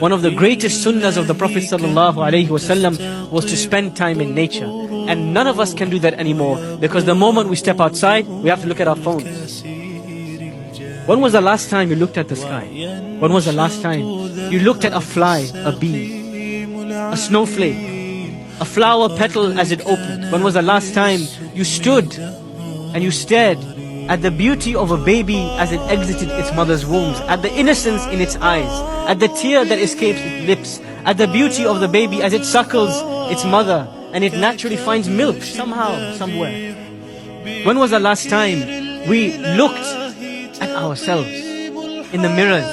One of the greatest sunnahs of the Prophet ﷺ was to spend time in nature. And none of us can do that anymore, because the moment we step outside, we have to look at our phones. When was the last time you looked at the sky? When was the last time you looked at a fly, a bee, a snowflake, a flower petal as it opened? When was the last time you stood and you stared at the beauty of a baby as it exited its mother's womb, at the innocence in its eyes, at the tear that escapes its lips, at the beauty of the baby as it suckles its mother and it naturally finds milk somehow, somewhere? When was the last time we looked at ourselves in the mirrors,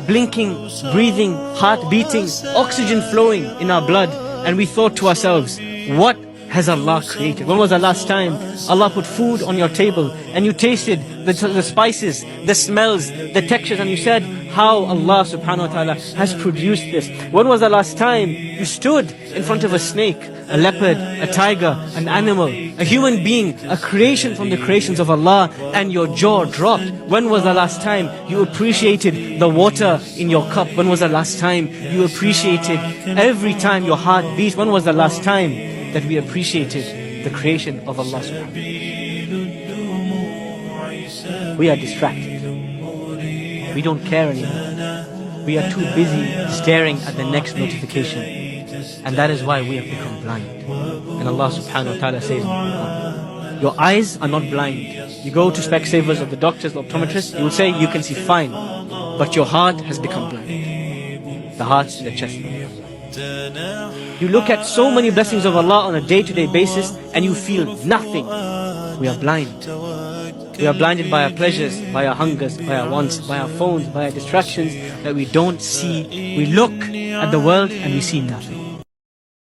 blinking, breathing, heart beating, oxygen flowing in our blood, and we thought to ourselves, what has Allah created? When was the last time Allah put food on your table and you tasted the spices, the smells, the textures, and you said how Allah subhanahu wa ta'ala has produced this? When was the last time you stood in front of a snake, a leopard, a tiger, an animal, a human being, a creation from the creations of Allah, and your jaw dropped? When was the last time you appreciated the water in your cup? When was the last time you appreciated every time your heart beats? When was the last time that we appreciated the creation of Allah subhanahu wa ta'ala? We are distracted. We don't care anymore. We are too busy staring at the next notification. And that is why we have become blind. And Allah subhanahu wa ta'ala says, your eyes are not blind. You go to Specsavers or the doctors, the optometrists, you will say you can see fine. But your heart has become blind. The heart's in the chest. You look at so many blessings of Allah on a day-to-day basis and you feel nothing. We are blind. We are blinded by our pleasures, by our hungers, by our wants, by our phones, by our distractions, that we don't see. We look at the world and we see nothing.